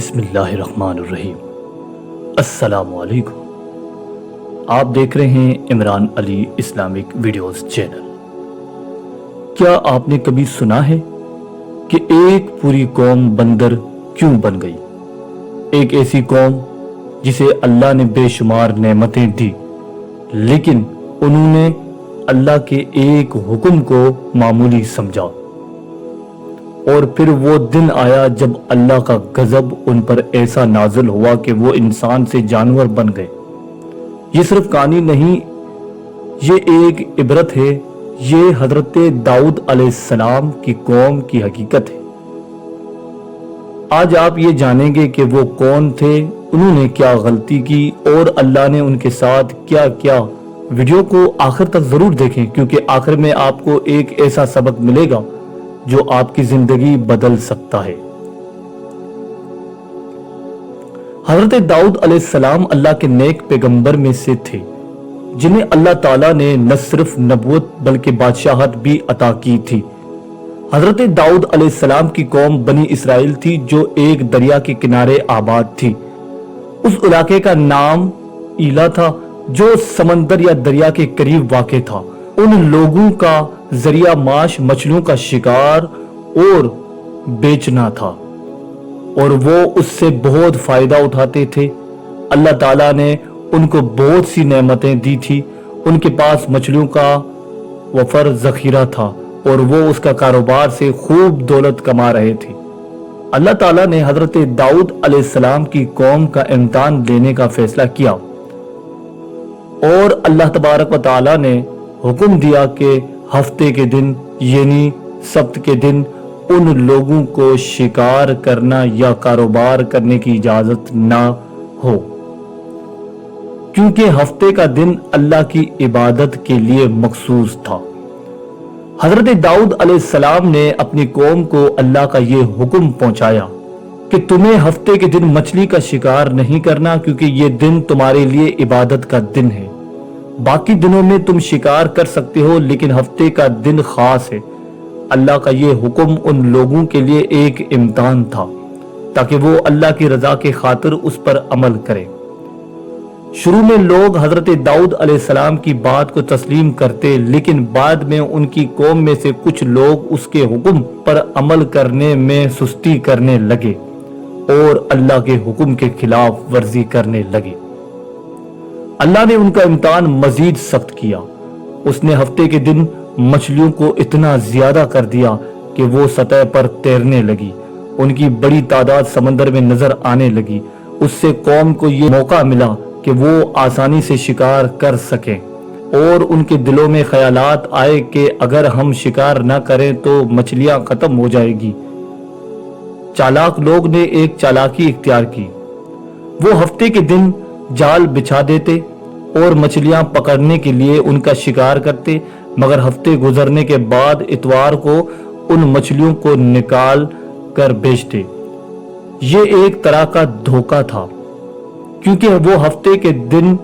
بسم اللہ الرحمن الرحیم۔ السلام علیکم، آپ دیکھ رہے ہیں عمران علی اسلامک ویڈیوز چینل۔ کیا آپ نے کبھی سنا ہے کہ ایک پوری قوم بندر کیوں بن گئی؟ ایک ایسی قوم جسے اللہ نے بے شمار نعمتیں دی، لیکن انہوں نے اللہ کے ایک حکم کو معمولی سمجھا، اور پھر وہ دن آیا جب اللہ کا غضب ان پر ایسا نازل ہوا کہ وہ انسان سے جانور بن گئے۔ یہ صرف کہانی نہیں، یہ ایک عبرت ہے۔ یہ حضرت داؤد علیہ السلام کی قوم کی حقیقت ہے۔ آج آپ یہ جانیں گے کہ وہ کون تھے، انہوں نے کیا غلطی کی، اور اللہ نے ان کے ساتھ کیا کیا۔ ویڈیو کو آخر تک ضرور دیکھیں، کیونکہ آخر میں آپ کو ایک ایسا سبق ملے گا جو آپ کی زندگی بدل سکتا ہے۔ حضرت داؤد علیہ السلام اللہ کے نیک پیغمبر میں سے تھے، جنہیں اللہ تعالیٰ نے نہ صرف نبوت بلکہ بادشاہت بھی عطا کی تھی۔ حضرت داؤد علیہ السلام کی قوم بنی اسرائیل تھی، جو ایک دریا کے کنارے آباد تھی۔ اس علاقے کا نام ایلا تھا، جو سمندر یا دریا کے قریب واقع تھا۔ ان لوگوں کا ذریعہ معاش مچھلیوں کا شکار اور بیچنا تھا، اور وہ اس سے بہت فائدہ اٹھاتے تھے۔ اللہ تعالیٰ نے ان کو بہت سی نعمتیں دی تھی۔ ان کے پاس مچھلیوں کا وفر ذخیرہ تھا، اور وہ اس کا کاروبار سے خوب دولت کما رہے تھے۔ اللہ تعالیٰ نے حضرت داؤد علیہ السلام کی قوم کا امتحان لینے کا فیصلہ کیا، اور اللہ تبارک و تعالیٰ نے حکم دیا کہ ہفتے کے دن یعنی سبت کے دن ان لوگوں کو شکار کرنا یا کاروبار کرنے کی اجازت نہ ہو، کیونکہ ہفتے کا دن اللہ کی عبادت کے لیے مخصوص تھا۔ حضرت داؤد علیہ السلام نے اپنی قوم کو اللہ کا یہ حکم پہنچایا کہ تمہیں ہفتے کے دن مچھلی کا شکار نہیں کرنا، کیونکہ یہ دن تمہارے لیے عبادت کا دن ہے۔ باقی دنوں میں تم شکار کر سکتے ہو، لیکن ہفتے کا دن خاص ہے۔ اللہ کا یہ حکم ان لوگوں کے لیے ایک امتحان تھا، تاکہ وہ اللہ کی رضا کے خاطر اس پر عمل کریں۔ شروع میں لوگ حضرت داؤد علیہ السلام کی بات کو تسلیم کرتے، لیکن بعد میں ان کی قوم میں سے کچھ لوگ اس کے حکم پر عمل کرنے میں سستی کرنے لگے اور اللہ کے حکم کے خلاف ورزی کرنے لگے۔ اللہ نے ان کا امتحان مزید سخت کیا۔ اس نے ہفتے کے دن مچھلیوں کو اتنا زیادہ کر دیا کہ وہ سطح پر تیرنے لگی۔ ان کی بڑی تعداد سمندر میں نظر آنے لگی۔ اس سے قوم کو یہ موقع ملا کہ وہ آسانی سے شکار کر سکیں، اور ان کے دلوں میں خیالات آئے کہ اگر ہم شکار نہ کریں تو مچھلیاں ختم ہو جائے گی۔ چالاک لوگ نے ایک چالاکی اختیار کی۔ وہ ہفتے کے دن جال بچھا دیتے اور مچھلیاں پکڑنے کے لیے ان کا شکار کرتے، مگر ہفتے گزرنے کے بعد اتوار کو ان مچھلیوں کو نکال کر بیچتے۔ یہ ایک طرح کا دھوکہ تھا، کیونکہ وہ ہفتے کے دن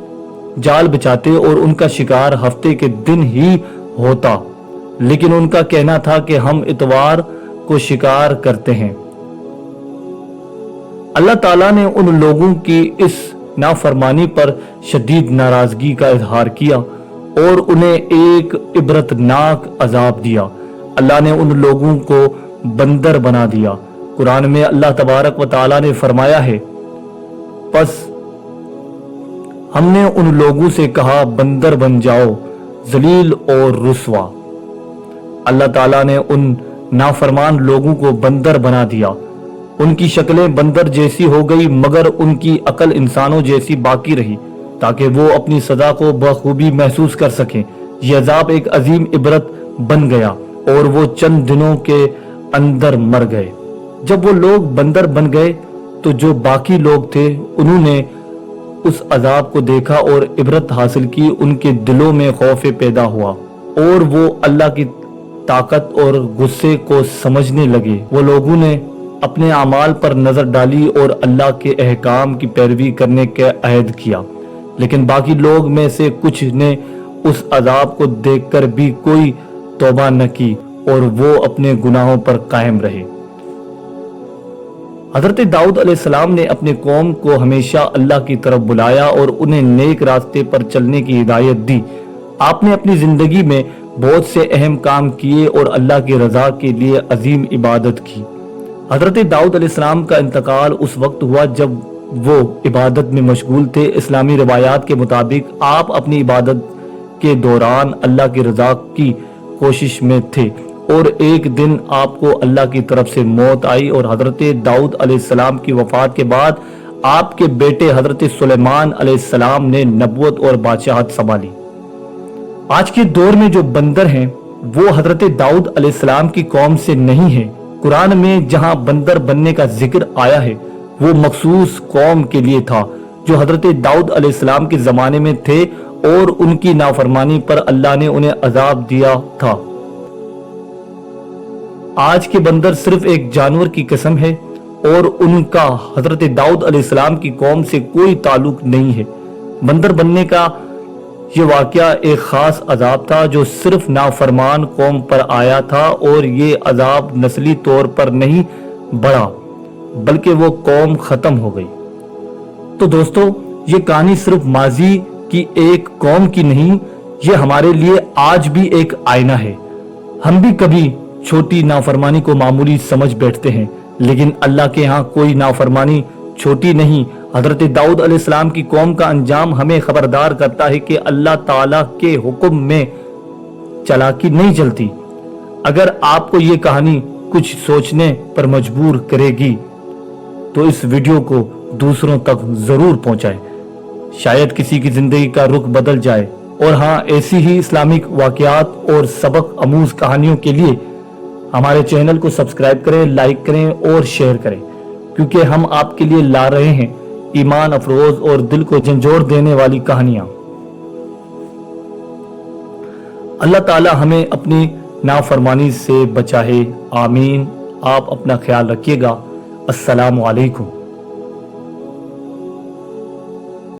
جال بچھاتے اور ان کا شکار ہفتے کے دن ہی ہوتا، لیکن ان کا کہنا تھا کہ ہم اتوار کو شکار کرتے ہیں۔ اللہ تعالیٰ نے ان لوگوں کی اس نافرمانی پر شدید ناراضگی کا اظہار کیا اور انہیں ایک عبرتناک عذاب دیا۔ اللہ نے ان لوگوں کو بندر بنا دیا۔ قرآن میں اللہ تبارک و تعالیٰ نے فرمایا ہے، پس ہم نے ان لوگوں سے کہا بندر بن جاؤ، ذلیل اور رسوا۔ اللہ تعالیٰ نے ان نافرمان لوگوں کو بندر بنا دیا۔ ان کی شکلیں بندر جیسی ہو گئی، مگر ان کی عقل انسانوں جیسی باقی رہی، تاکہ وہ اپنی سزا کو بخوبی محسوس کر سکیں۔ یہ عذاب ایک عظیم عبرت بن گیا، اور وہ چند دنوں کے اندر مر گئے۔ جب وہ لوگ بندر بن گئے تو جو باقی لوگ تھے انہوں نے اس عذاب کو دیکھا اور عبرت حاصل کی۔ ان کے دلوں میں خوف پیدا ہوا، اور وہ اللہ کی طاقت اور غصے کو سمجھنے لگے۔ وہ لوگوں نے اپنے اعمال پر نظر ڈالی اور اللہ کے احکام کی پیروی کرنے کا عہد کیا، لیکن باقی لوگ میں سے کچھ نے اس عذاب کو دیکھ کر بھی کوئی توبہ نہ کی، اور وہ اپنے گناہوں پر قائم رہے۔ حضرت داؤد علیہ السلام نے اپنے قوم کو ہمیشہ اللہ کی طرف بلایا اور انہیں نیک راستے پر چلنے کی ہدایت دی۔ آپ نے اپنی زندگی میں بہت سے اہم کام کیے اور اللہ کی رضا کے لیے عظیم عبادت کی۔ حضرت داؤد علیہ السلام کا انتقال اس وقت ہوا جب وہ عبادت میں مشغول تھے۔ اسلامی روایات کے مطابق آپ اپنی عبادت کے دوران اللہ کی رضا کی کوشش میں تھے اور ایک دن آپ کو اللہ کی طرف سے موت آئی اور حضرت داؤد علیہ السلام کی وفات کے بعد آپ کے بیٹے حضرت سلیمان علیہ السلام نے نبوت اور بادشاہت سنبھالی۔ آج کے دور میں جو بندر ہیں وہ حضرت داؤد علیہ السلام کی قوم سے نہیں ہے۔ قرآن میں جہاں بندر بننے کا ذکر آیا ہے وہ مخصوص قوم کے لیے تھا جو حضرت داؤد علیہ السلام کے زمانے میں تھے اور ان کی نافرمانی پر اللہ نے انہیں عذاب دیا تھا۔ آج کے بندر صرف ایک جانور کی قسم ہے اور ان کا حضرت داؤد علیہ السلام کی قوم سے کوئی تعلق نہیں ہے۔ بندر بننے کا یہ واقعہ ایک خاص عذاب تھا جو صرف نافرمان قوم پر آیا تھا اور یہ عذاب نسلی طور پر نہیں بڑھا بلکہ وہ قوم ختم ہو گئی۔ تو دوستو، یہ کہانی صرف ماضی کی ایک قوم کی نہیں، یہ ہمارے لیے آج بھی ایک آئینہ ہے۔ ہم بھی کبھی چھوٹی نافرمانی کو معمولی سمجھ بیٹھتے ہیں، لیکن اللہ کے ہاں کوئی نافرمانی چھوٹی نہیں۔ حضرت داؤد علیہ السلام کی قوم کا انجام ہمیں خبردار کرتا ہے کہ اللہ تعالیٰ کے حکم میں چالاکی نہیں چلتی۔ اگر آپ کو یہ کہانی کچھ سوچنے پر مجبور کرے گی تو اس ویڈیو کو دوسروں تک ضرور پہنچائیں، شاید کسی کی زندگی کا رخ بدل جائے۔ اور ہاں، ایسی ہی اسلامک واقعات اور سبق آموز کہانیوں کے لیے ہمارے چینل کو سبسکرائب کریں، لائک کریں اور شیئر کریں، کیونکہ ہم آپ کے لیے لا رہے ہیں ایمان افروز اور دل کو جھنجھوڑ دینے والی کہانیاں۔ اللہ تعالی ہمیں اپنی نافرمانی سے بچائے، آمین۔ آپ اپنا خیال رکھیے گا۔ السلام علیکم۔